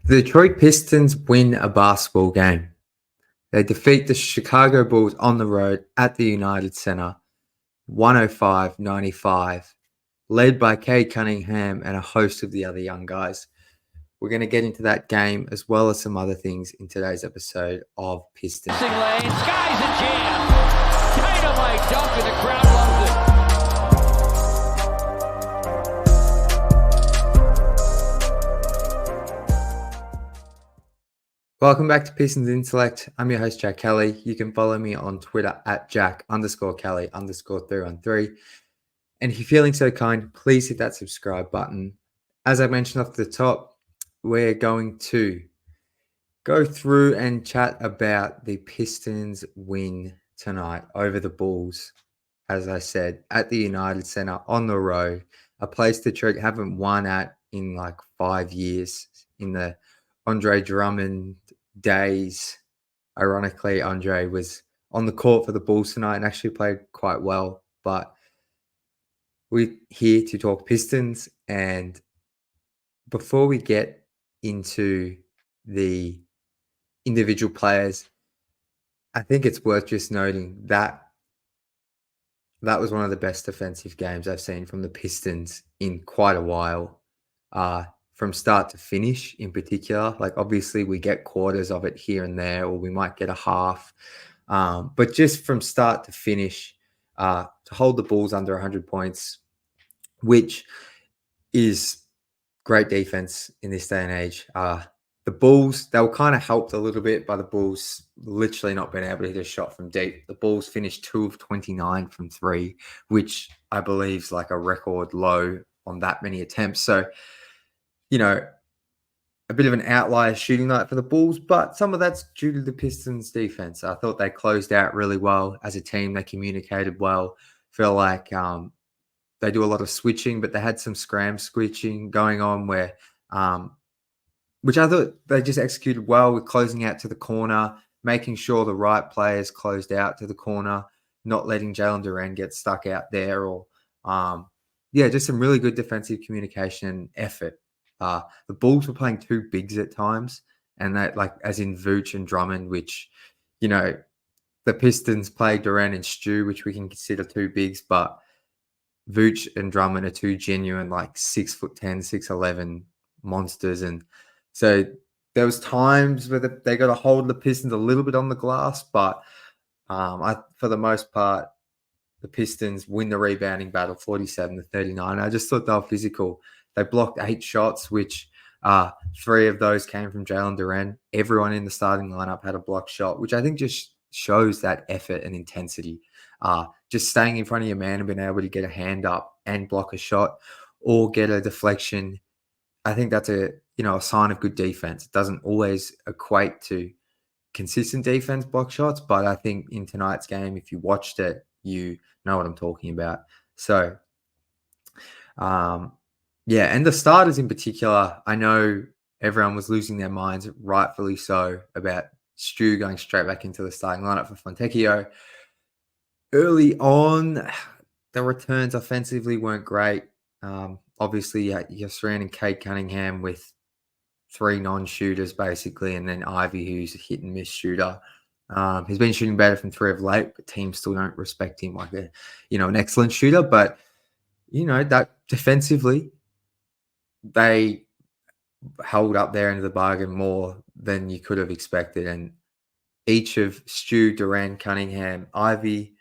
The Detroit Pistons win a basketball game. They defeat the Chicago Bulls on the road at the United Center, 105-95, led by Cade Cunningham and a host of the other young guys. We're going to get into that game as well as some other things in today's episode of Pistons. Lane, Sky's a jam. Dynamite dunk and the crowd loves it. Welcome back to Pistons Intellect. I'm your host, Jack Kelly. You can follow me on Twitter at Jack_Kelly_313. And if you're feeling so kind, please hit that subscribe button. As I mentioned off the top, we're going to go through and chat about the Pistons win tonight over the Bulls. As I said, at the United Center on the road, a place Detroit haven't won at in like 5 years in the Andre Drummond days. Ironically, Andre was on the court for the Bulls tonight and actually played quite well. But we're here to talk Pistons. And before we get into the individual players, I think it's worth just noting that that was one of the best defensive games I've seen from the Pistons in quite a while. From start to finish in particular. Like, obviously we get quarters of it here and there, or we might get a half. But just from start to finish, to hold the Bulls under 100 points, which is great defense in this day and age. The Bulls, they were kind of helped a little bit by the Bulls literally not being able to hit a shot from deep. The Bulls finished 2 of 29 from 3, which I believe is like a record low on that many attempts. So, you know, a bit of an outlier shooting night for the Bulls, but some of that's due to the Pistons defense. I thought they closed out really well as a team. They communicated well. Feel like they do a lot of switching, but they had some scram switching going on where, which I thought they just executed well with closing out to the corner, making sure the right players closed out to the corner, not letting Jaylen Duren get stuck out there, or just some really good defensive communication and effort. The Bulls were playing two bigs at times, and that, like, as in Vooch and Drummond, which, you know, the Pistons play Duren and Stew, which we can consider two bigs, but Vooch and Drummond are two genuine, like, 6'10", 6'11" monsters. And so there was times where they got a hold of the Pistons a little bit on the glass, but for the most part, the Pistons win the rebounding battle 47-39. I just thought they were physical. They blocked 8 shots, which 3 of those came from Jaylen Duren. Everyone in the starting lineup had a blocked shot, which I think just shows that effort and intensity. Just staying in front of your man and being able to get a hand up and block a shot or get a deflection. I think that's a sign of good defense. It doesn't always equate to consistent defense block shots, but I think in tonight's game, if you watched it, you know what I'm talking about. So, and the starters in particular, I know everyone was losing their minds, rightfully so, about Stew going straight back into the starting lineup for Fontecchio. Early on, the returns offensively weren't great. Obviously, you're surrounding Cade Cunningham with 3 non-shooters, basically, and then Ivy, who's a hit-and-miss shooter. He's been shooting better from 3 of late, but teams still don't respect him like an excellent shooter. But, that defensively, they held up there into the bargain more than you could have expected. And each of Stew, Duren, Cunningham, Ivy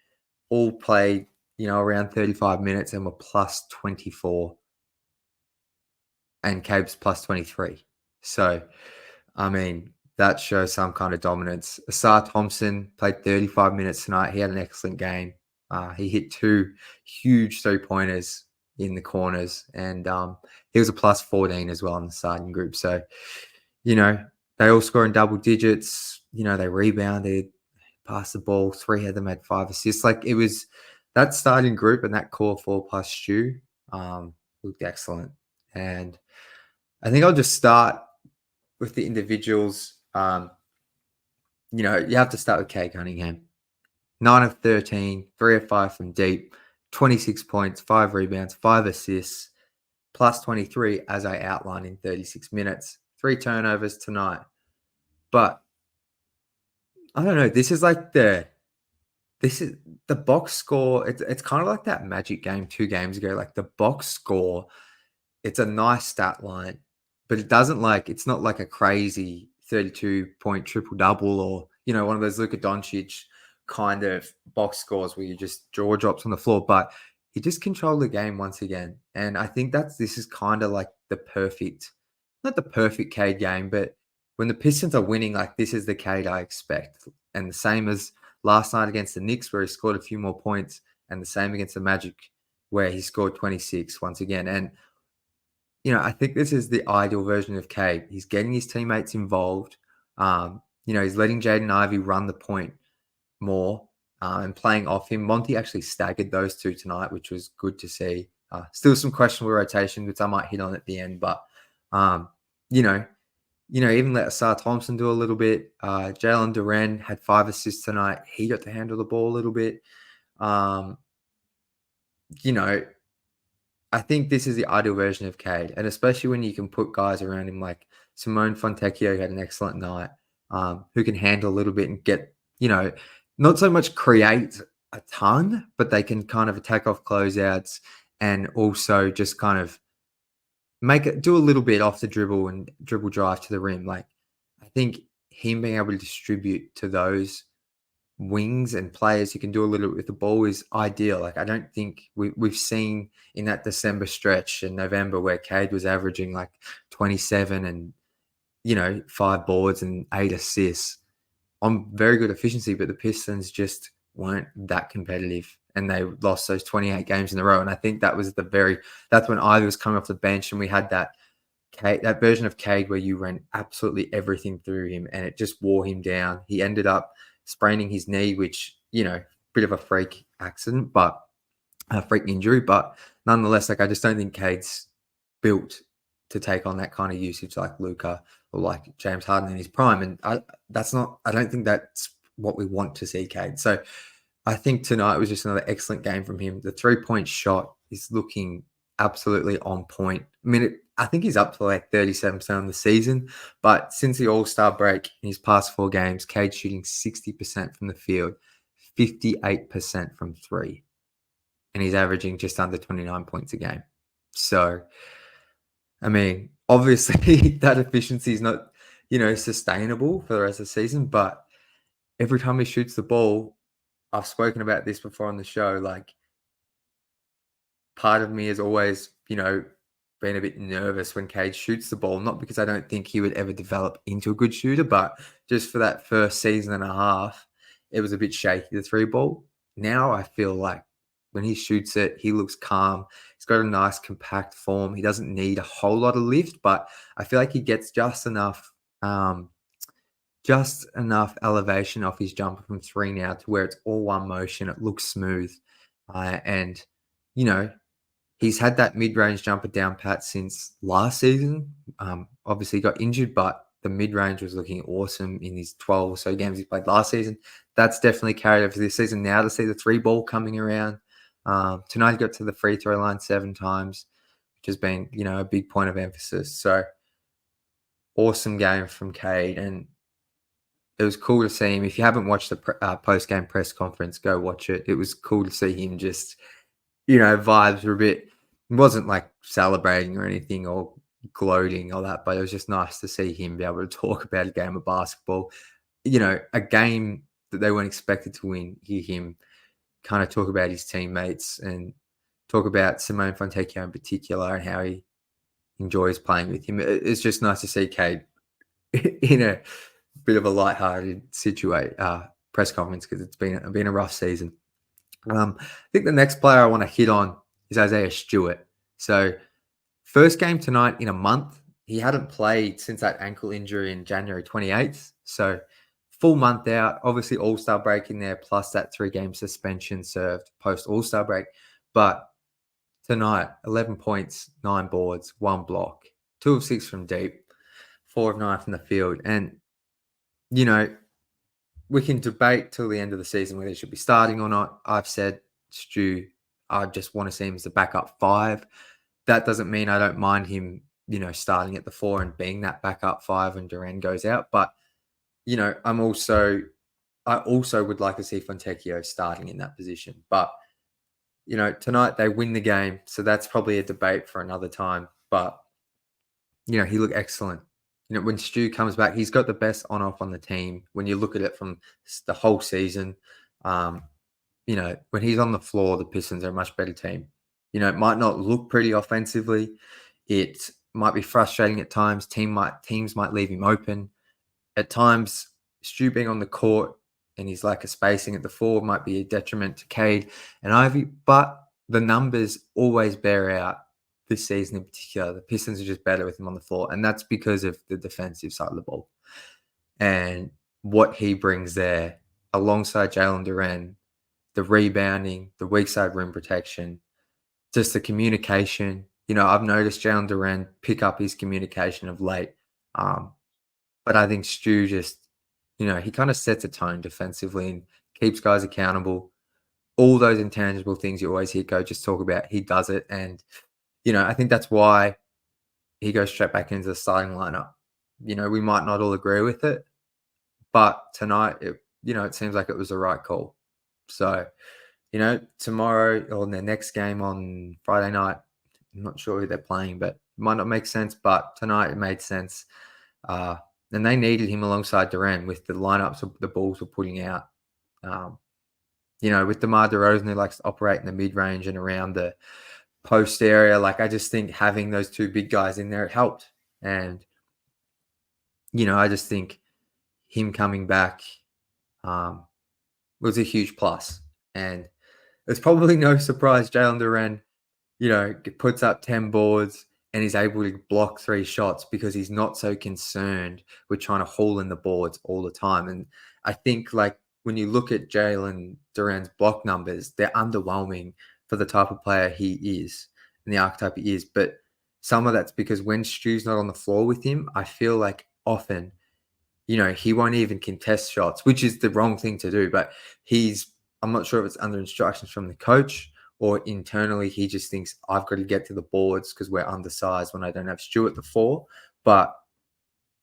all played, around 35 minutes and were plus 24. And Cabe's plus 23. So, I mean, that shows some kind of dominance. Ausar Thompson played 35 minutes tonight. He had an excellent game. He hit 2 huge 3-pointers in the corners, and he was a plus 14 as well in the starting group. So, they all score in double digits. They rebounded, passed the ball. 3 of them had 5 assists. Like, it was that starting group and that core 4 plus Stew looked excellent. And I think I'll just start with the individuals. You have to start with Cade Cunningham. 9 of 13, 3 of 5 from deep, 26 points, 5 rebounds, 5 assists, plus 23, as I outlined in 36 minutes. 3 turnovers tonight. But I don't know. This is the box score. It's kind of like that Magic game 2 games ago. Like the box score, it's a nice stat line, but it's not like a crazy 32-point triple double or, one of those Luka Doncic kind of box scores where you just jaw drops on the floor. But he just controlled the game once again. And I think this is kind of like not the perfect Cade game, but when the Pistons are winning, like this is the Cade I expect. And the same as last night against the Knicks where he scored a few more points, and the same against the Magic where he scored 26 once again. And I think this is the ideal version of Cade. He's getting his teammates involved. He's letting Jaden Ivey run the point more and playing off him. Monty actually staggered those two tonight, which was good to see. Still some questionable rotation, which I might hit on at the end. But, even let Ausar Thompson do a little bit. Jaylen Duren had 5 assists tonight. He got to handle the ball a little bit. I think this is the ideal version of Cade, and especially when you can put guys around him like Simone Fontecchio, who had an excellent night, who can handle a little bit and get, not so much create a ton, but they can kind of attack off closeouts and also just kind of do a little bit off the dribble and dribble drive to the rim. Like, I think him being able to distribute to those wings and players who can do a little bit with the ball is ideal. Like, I don't think we've seen in that December stretch in November where Cade was averaging like 27 and 5 boards and 8 assists on very good efficiency, but the Pistons just weren't that competitive and they lost those 28 games in a row. And I think that's when Ivy was coming off the bench and we had that version of Cade where you ran absolutely everything through him and it just wore him down. He ended up spraining his knee, which, bit of a freak accident, but a freak injury. But nonetheless, I just don't think Cade's built to take on that kind of usage like Luka or like James Harden in his prime. And I don't think that's what we want to see Cade. So I think tonight was just another excellent game from him. The 3-point shot is looking absolutely on point. I think he's up to like 37% on the season, but since the All-Star break in his past 4 games, Cade's shooting 60% from the field, 58% from 3, and he's averaging just under 29 points a game. So, obviously that efficiency is not, sustainable for the rest of the season, but every time he shoots the ball, I've spoken about this before on the show, like part of me has always, been a bit nervous when Cade shoots the ball, not because I don't think he would ever develop into a good shooter, but just for that first season and a half, it was a bit shaky, the 3 ball. Now I feel like when he shoots it, he looks calm. He's got a nice compact form. He doesn't need a whole lot of lift, but I feel like he gets just enough elevation off his jumper from 3 now to where it's all one motion. It looks smooth. And, he's had that mid-range jumper down pat since last season. Obviously got injured, but the mid-range was looking awesome in his 12 or so games he played last season. That's definitely carried over this season. Now to see the 3 ball coming around. Tonight he got to the free throw line 7 times, which has been, a big point of emphasis. So awesome game from Cade. And it was cool to see him. If you haven't watched the post-game press conference, go watch it. It was cool to see him just, vibes were a bit, it wasn't like celebrating or anything or gloating or that, but it was just nice to see him be able to talk about a game of basketball, a game that they weren't expected to win. Hear him kind of talk about his teammates and talk about Simone Fontecchio in particular and how he enjoys playing with him. It's just nice to see Cade in a bit of a lighthearted press conference because it's been a rough season. I think the next player I want to hit on is Isaiah Stewart. So first game tonight in a month. He hadn't played since that ankle injury in January 28th. So full month out, obviously All-Star break in there, plus that 3-game suspension served post All-Star break. But tonight, 11 points, 9 boards, 1 block, 2 of 6 from deep, 4 of 9 from the field. And, we can debate till the end of the season whether he should be starting or not. I've said, Stu, I just want to see him as a backup 5. That doesn't mean I don't mind him, starting at the 4 and being that backup 5 when Duren goes out. But, I also would like to see Fontecchio starting in that position. But, tonight they win the game. So that's probably a debate for another time. But, he looked excellent. When Stu comes back, he's got the best on-off on the team. When you look at it from the whole season, when he's on the floor, the Pistons are a much better team. It might not look pretty offensively. It might be frustrating at times. Teams might leave him open. At times, Stu being on the court and he's like a spacing at the 4 might be a detriment to Cade and Ivy, but the numbers always bear out this season in particular. The Pistons are just better with him on the floor, and that's because of the defensive side of the ball and what he brings there alongside Jaylen Duren, the rebounding, the weak side rim protection, just the communication. I've noticed Jaylen Duren pick up his communication of late. But I think Stu just, he kind of sets a tone defensively and keeps guys accountable. All those intangible things you always hear coaches talk about, he does it. And, I think that's why he goes straight back into the starting lineup. We might not all agree with it, but tonight, it seems like it was the right call. So, tomorrow or in their next game on Friday night, I'm not sure who they're playing, but it might not make sense. But tonight it made sense. And they needed him alongside Duren with the lineups the Bulls were putting out. With DeMar DeRozan, who likes to operate in the mid-range and around the post area, I just think having those two big guys in there, it helped. And, I just think him coming back was a huge plus. And it's probably no surprise Jaylen Duren, puts up 10 boards and is able to block 3 shots because he's not so concerned with trying to haul in the boards all the time. And I think when you look at Jaylen Duren's block numbers, they're underwhelming for the type of player he is and the archetype he is. But some of that's because when Stu's not on the floor with him, I feel like often, he won't even contest shots, which is the wrong thing to do. But I'm not sure if it's under instructions from the coach or internally, he just thinks I've got to get to the boards because we're undersized when I don't have Stewart at the 4. But,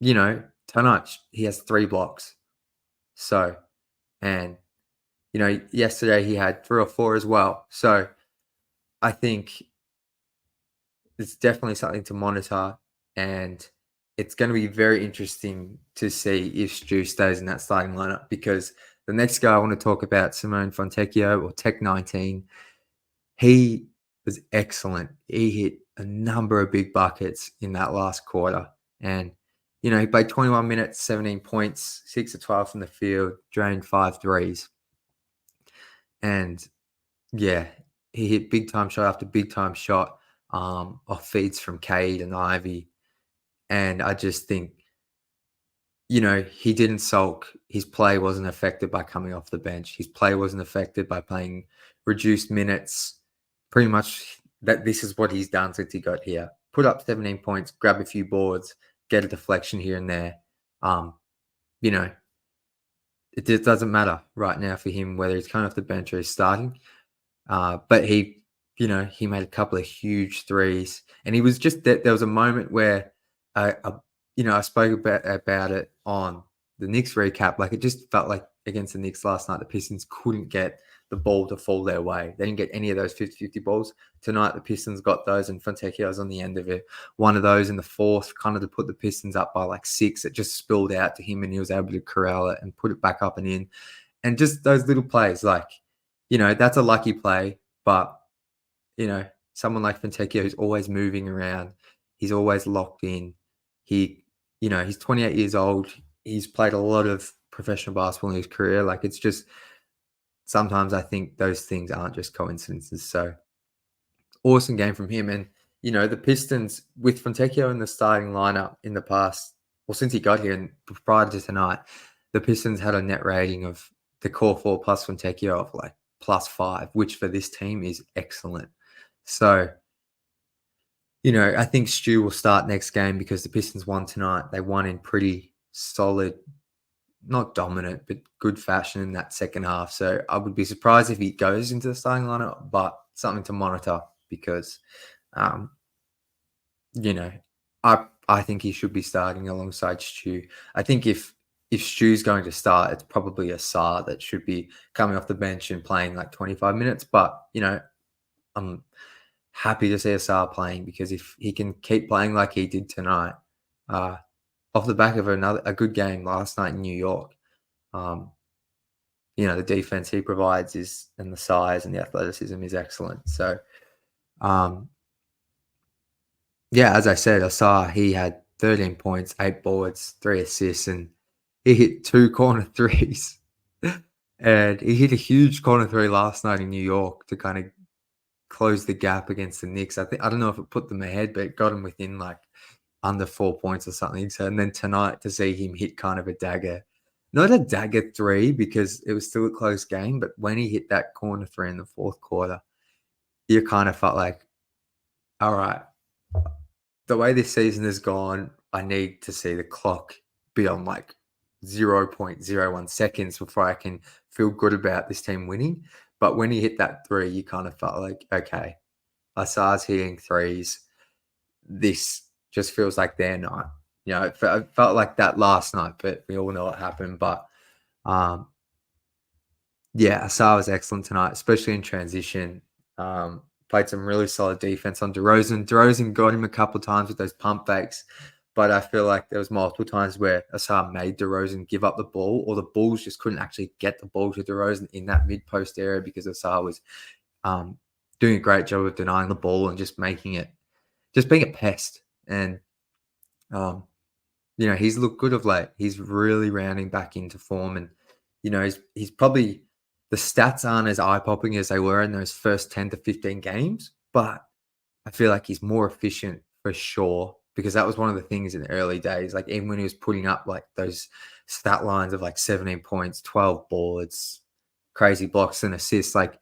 tonight he has 3 blocks. So, and, yesterday he had 3 or 4 as well. So I think it's definitely something to monitor, and it's going to be very interesting to see if Stu stays in that starting lineup, because the next guy I want to talk about, Simone Fontecchio, or Tech 19, he was excellent. He hit a number of big buckets in that last quarter. And, he played 21 minutes, 17 points, 6 of 12 from the field, drained 5 threes. And, yeah, he hit big-time shot after big-time shot off feeds from Cade and Ivy. And I just think, he didn't sulk. His play wasn't affected by coming off the bench. His play wasn't affected by playing reduced minutes. Pretty much this is what he's done since he got here. Put up 17 points, grab a few boards, get a deflection here and there. It just doesn't matter right now for him whether he's coming off the bench or he's starting. But he made a couple of huge threes. And he was just there was a moment where I spoke about it on the Knicks recap. It just felt like against the Knicks last night, the Pistons couldn't get the ball to fall their way. They didn't get any of those 50-50 balls. Tonight, the Pistons got those, and Fontecchio was on the end of it. One of those in the 4th, kind of to put the Pistons up by 6. It just spilled out to him, and he was able to corral it and put it back up and in. And just those little plays, that's a lucky play. But, someone like Fontecchio who's always moving around, he's always locked in. He's 28 years old. He's played a lot of professional basketball in his career. It's just sometimes I think those things aren't just coincidences. So awesome game from him. And, the Pistons with Fontecchio in the starting lineup in the past, since he got here and prior to tonight, the Pistons had a net rating of the core 4 plus Fontecchio of +5, which for this team is excellent. So, I think Stu will start next game because the Pistons won tonight. They won in pretty solid, not dominant, but good fashion in that second half. So I would be surprised if he goes into the starting lineup, but something to monitor because, I think he should be starting alongside Stew. I think if Stew's going to start, it's probably Ausar that should be coming off the bench and playing like 25 minutes. But, I'm happy to see Ausar playing because if he can keep playing like he did tonight, uh, off the back of a good game last night in New York, um, the defense he provides and the size and the athleticism is excellent. So, um, yeah, as I said, he had 13 points, 8 boards, 3 assists, and he hit 2 corner threes. And he hit a huge corner three last night in New York to kind of close the gap against the Knicks. I don't know if it put them ahead, but it got them within like under 4 points or something. So, and then tonight to see him hit kind of a dagger, not a dagger three because it was still a close game, but when he hit that corner three in the fourth quarter, you kind of felt like, all right, the way this season has gone, I need to see the clock be on like 0.01 seconds before I can feel good about this team winning. But when he hit that three, you kind of felt like, okay, Asar's hitting threes. This just feels like their night. It felt like that last night, but we all know what happened. But yeah, Ausar was excellent tonight, especially in transition. Played some really solid defense on DeRozan. DeRozan got him a couple of times with those pump fakes, but I feel like there was multiple times where Ausar made DeRozan give up the ball, or the Bulls just couldn't actually get the ball to DeRozan in that mid-post area because Ausar was doing a great job of denying the ball and just being a pest. And he's looked good of late. He's really rounding back into form, and he's probably, the stats aren't as eye-popping as they were in those first 10 to 15 games, but I feel like he's more efficient for sure, because that was one of the things in the early days. Like, even when he was putting up like those stat lines of like 17 points, 12 boards, crazy blocks and assists, like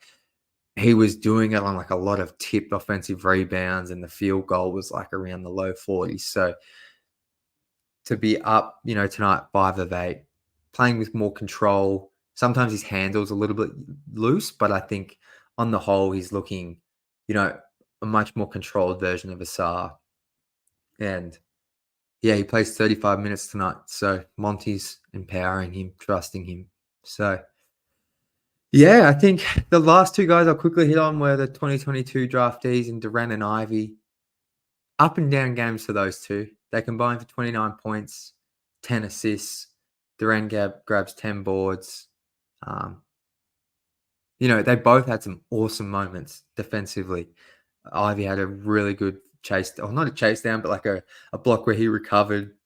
he was doing it on like a lot of tipped offensive rebounds, and the field goal was like around the low 40s. So to be up, tonight 5 of 8, playing with more control. Sometimes his handle's a little bit loose, but I think on the whole, he's looking, a much more controlled version of Ausar. And yeah, he plays 35 minutes tonight. So Monty's empowering him, trusting him. So yeah, I think the last two guys I'll quickly hit on were the 2022 draftees in Duren and Ivy. Up and down games for those two. They combined for 29 points, 10 assists. Duren grabs 10 boards. They both had some awesome moments defensively. Ivy had a really good chase, or not a chase down, but like a block where he recovered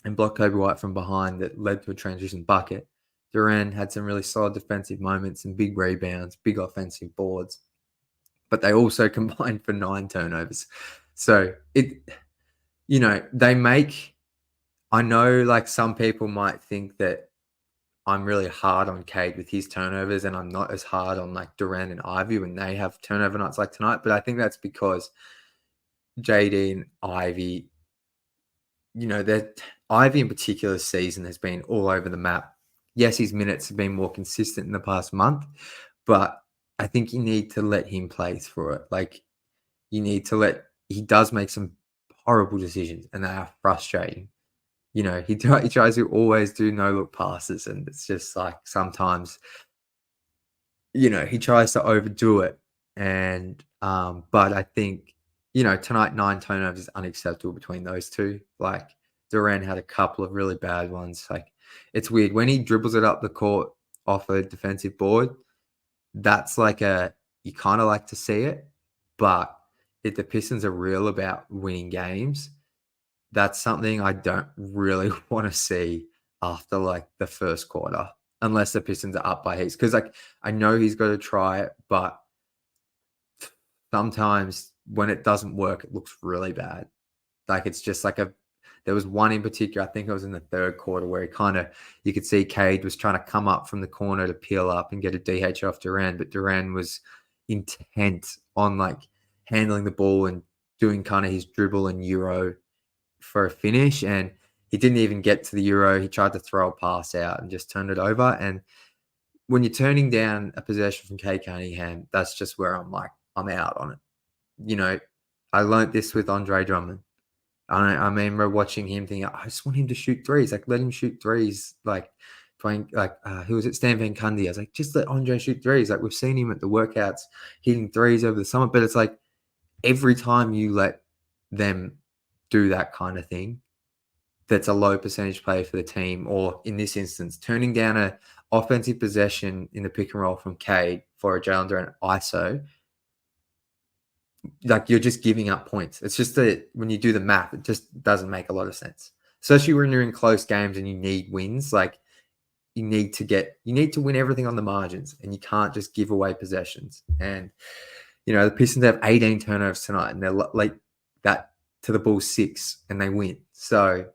and blocked Kobe White from behind that led to a transition bucket. Duren had some really solid defensive moments and big rebounds, big offensive boards. But they also combined for 9 turnovers. So they make, I know like some people might think that I'm really hard on Cade with his turnovers, and I'm not as hard on like Duren and Ivy when they have turnover nights like tonight. But I think that's because JD and Ivy, that Ivy in particular season has been all over the map. Yes, his minutes have been more consistent in the past month, but I think you need to let him play through it. Like, he does make some horrible decisions, and they are frustrating. He tries to always do no-look passes, and it's just like sometimes, he tries to overdo it. And but I think, tonight 9 turnovers is unacceptable between those two. Like, Duren had a couple of really bad ones. Like, it's weird when he dribbles it up the court off a defensive board. That's like you kind of like to see it, but if the Pistons are real about winning games, that's something I don't really want to see after like the first quarter, unless the Pistons are up by heaps. Because like, I know he's got to try it, but sometimes when it doesn't work, it looks really bad. Like, it's just like there was one in particular, I think it was in the third quarter, where you could see Cade was trying to come up from the corner to peel up and get a DH off Duren, but Duren was intent on like handling the ball and doing kind of his dribble and Euro for a finish, and he didn't even get to the Euro. He tried to throw a pass out and just turned it over. And when you're turning down a possession from Cade Cunningham, that's just where I'm like, I'm out on it. I learned this with Andre Drummond. I remember watching him thinking, I just want him to shoot threes. Like, let him shoot threes. Like, playing, like, who was it? Stan Van Gundy. I was like, just let Andre shoot threes. Like, we've seen him at the workouts hitting threes over the summer, but it's like every time you let them do that kind of thing, that's a low percentage play for the team, or in this instance, turning down a offensive possession in the pick and roll from Cade for a Jaylen Duren ISO, like you're just giving up points. It's just that when you do the math, it just doesn't make a lot of sense. Especially when you're in close games and you need wins. Like you need to win everything on the margins, and you can't just give away possessions. And the Pistons have 18 turnovers tonight, and they're like that to the Bulls 6, and they win. So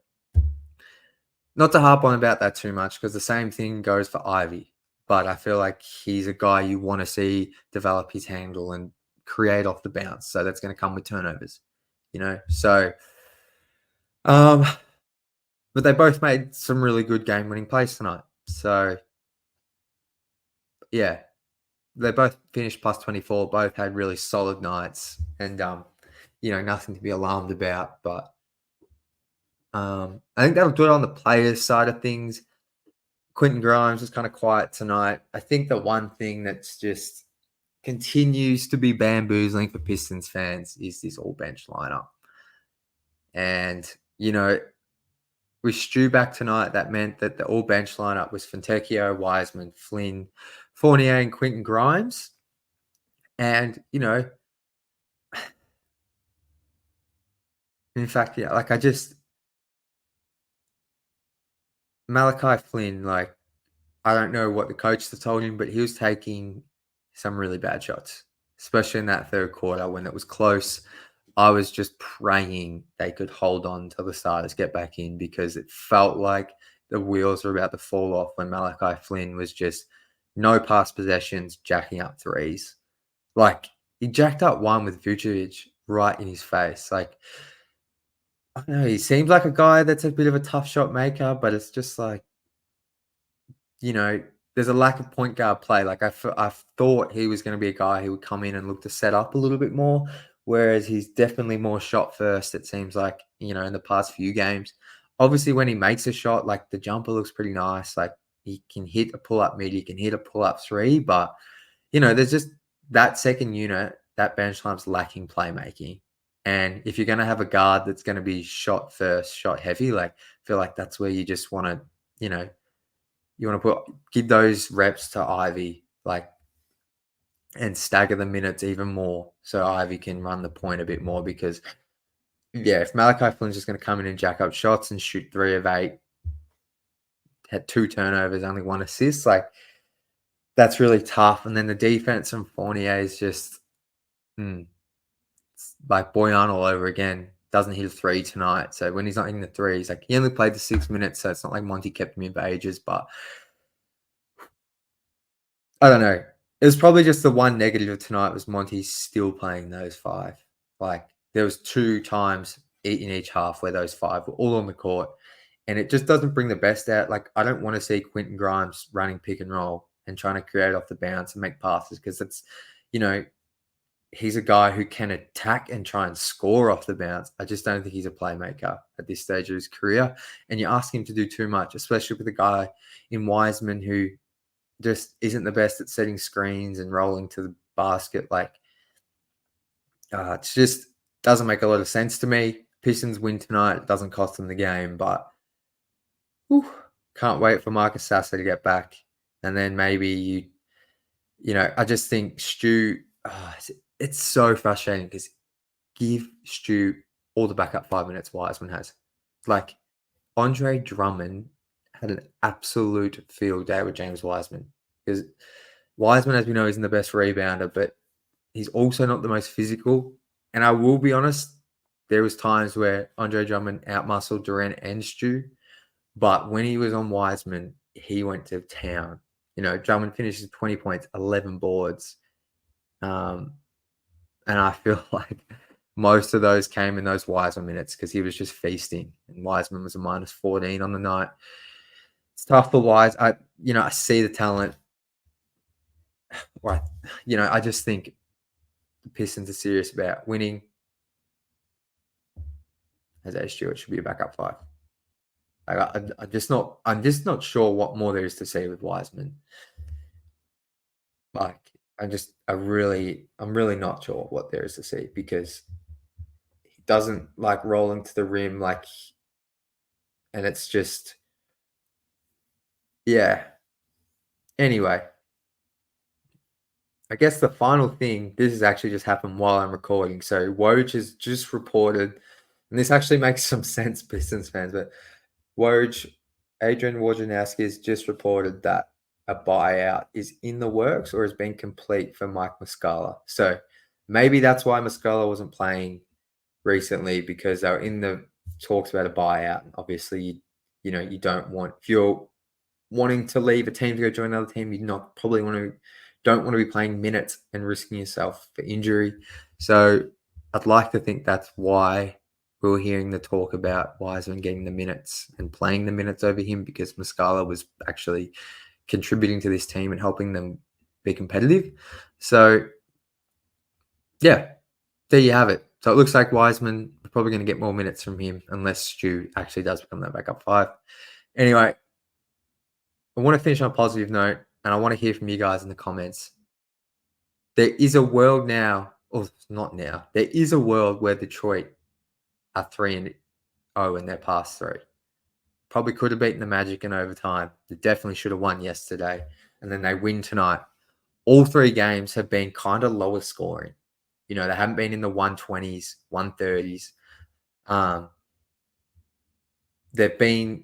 not to harp on about that too much, because the same thing goes for Ivy. But I feel like he's a guy you want to see develop his handle and create off the bounce. So that's going to come with turnovers, So, but they both made some really good game-winning plays tonight. So, yeah, they both finished plus 24. Both had really solid nights, and nothing to be alarmed about. But I think that'll do it on the players' side of things. Quentin Grimes was kind of quiet tonight. I think the one thing that's just continues to be bamboozling for Pistons fans is this all-bench lineup. And, with Stu back tonight, that meant that the all-bench lineup was Fontecchio, Wiseman, Flynn, Fournier, and Quentin Grimes. And, in fact, yeah, like Malachi Flynn, like, I don't know what the coach had told him, but he was taking some really bad shots, especially in that third quarter when it was close. I was just praying they could hold on till the starters get back in, because it felt like the wheels were about to fall off when Malachi Flynn was just no pass possessions, jacking up threes. Like, he jacked up one with Vucevic right in his face. Like, I don't know, he seems like a guy that's a bit of a tough shot maker, but it's just like, there's a lack of point guard play. Like I thought he was going to be a guy who would come in and look to set up a little bit more, whereas he's definitely more shot first, it seems like, in the past few games. Obviously, when he makes a shot, like the jumper looks pretty nice. Like he can hit a pull-up mid, he can hit a pull-up three, but, there's just that second unit, that bench line's lacking playmaking. And if you're going to have a guard that's going to be shot first, shot heavy, like I feel like that's where you just want to, you want to give those reps to Ivy, like, and stagger the minutes even more so Ivy can run the point a bit more. Because, yeah, if Malachi Flynn's just going to come in and jack up shots and shoot 3 of 8, had 2 turnovers, only 1 assist, like, that's really tough. And then the defense from Fournier is just like Boyan all over again. Doesn't hit a 3 tonight. So when he's not hitting the threes, like, he only played the 6 minutes, so it's not like Monty kept him in for ages, but I don't know. It was probably just the one negative of tonight was Monty still playing those 5. Like, there was 2 times in each half where those 5 were all on the court, and it just doesn't bring the best out. Like, I don't want to see Quentin Grimes running pick and roll and trying to create off the bounce and make passes, because it's, he's a guy who can attack and try and score off the bounce. I just don't think he's a playmaker at this stage of his career. And you ask him to do too much, especially with a guy in Wiseman who just isn't the best at setting screens and rolling to the basket. Like, it just doesn't make a lot of sense to me. Pistons win tonight. It doesn't cost them the game, but can't wait for Marcus Sasser to get back. And then maybe I just think Stu, it's so frustrating because give Stu all the backup 5 minutes Wiseman has. Like, Andre Drummond had an absolute field day with James Wiseman, because Wiseman, as we know, isn't the best rebounder, but he's also not the most physical. And I will be honest, there was times where Andre Drummond outmuscled Duren and Stu, but when he was on Wiseman, he went to town. Drummond finishes 20 points, 11 boards. And I feel like most of those came in those Wiseman minutes because he was just feasting. And Wiseman was a minus 14 on the night. It's tough for Wise. I see the talent. Right. I just think the Pistons are serious about winning. Isaiah Stewart should be a backup 5. I'm just not sure what more there is to say with Wiseman. Like, I'm really not sure what there is to see, because he doesn't like rolling to the rim, like, and it's just, yeah. Anyway, I guess the final thing, this has actually just happened while I'm recording. So Woj has just reported, and this actually makes some sense, Pistons fans, but Adrian Wojnarowski has just reported that a buyout is in the works or has been complete for Mike Muscala. So maybe that's why Muscala wasn't playing recently, because they were in the talks about a buyout. And obviously, you don't want, if you're wanting to leave a team to go join another team, you don't want to be playing minutes and risking yourself for injury. So I'd like to think that's why we were hearing the talk about Wiseman getting the minutes and playing the minutes over him, because Muscala was actually contributing to this team and helping them be competitive. So, yeah, there you have it. So it looks like Wiseman, we're probably going to get more minutes from him unless Stu actually does become that backup 5. Anyway, I want to finish on a positive note, and I want to hear from you guys in the comments. There is a world now, or not now, there is a world where Detroit are 3-0 in their past 3. Probably could have beaten the Magic in overtime. They definitely should have won yesterday. And then they win tonight. All 3 games have been kind of lower scoring. They haven't been in the 120s, 130s. They've been,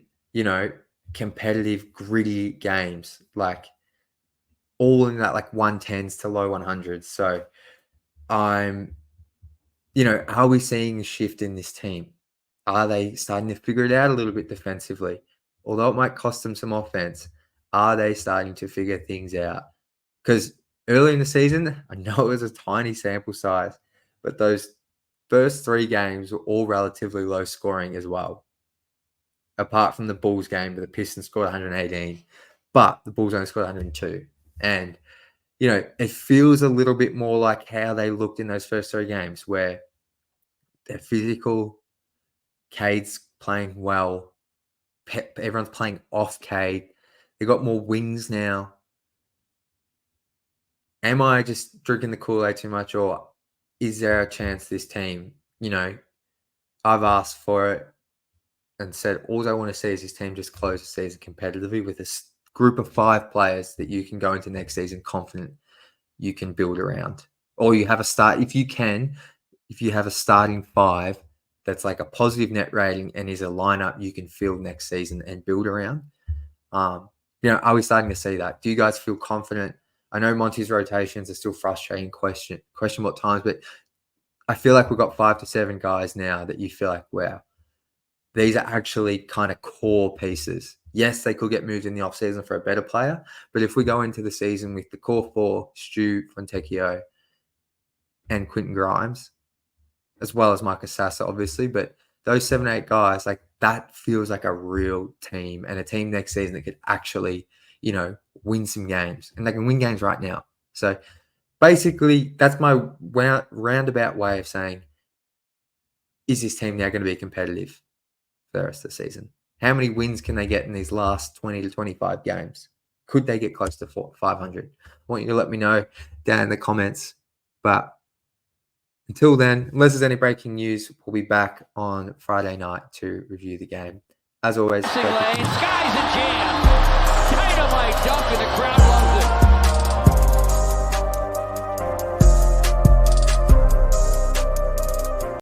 competitive, gritty games, like all in that like 110s to low 100s. So are we seeing a shift in this team? Are they starting to figure it out a little bit defensively? Although it might cost them some offense, are they starting to figure things out? Because early in the season, I know it was a tiny sample size, but those first 3 games were all relatively low scoring as well. Apart from the Bulls game, where the Pistons scored 118, but the Bulls only scored 102. And, it feels a little bit more like how they looked in those first 3 games, where they're physical, Cade's playing well, everyone's playing off Cade. They got more wings now. Am I just drinking the Kool-Aid too much, or is there a chance this team, I've asked for it and said, all I want to see is this team just close the season competitively with a group of 5 players that you can go into next season confident you can build around. Or you have a start, if you have a starting 5 that's like a positive net rating and is a lineup you can field next season and build around. Are we starting to see that? Do you guys feel confident? I know Monty's rotations are still frustrating, questionable at times, but I feel like we've got 5 to 7 guys now that you feel like, wow, these are actually kind of core pieces. Yes, they could get moved in the offseason for a better player, but if we go into the season with the core 4, Stu, Fontecchio, and Quentin Grimes, as well as Marcus Sasser, obviously, but those 7, 8 guys, like, that feels like a real team, and a team next season that could actually, win some games, and they can win games right now. So basically, that's my roundabout way of saying, is this team now going to be competitive for the rest of the season? How many wins can they get in these last 20 to 25 games? Could they get close to 500? I want you to let me know down in the comments. But until then, unless there's any breaking news, we'll be back on Friday night to review the game. As always,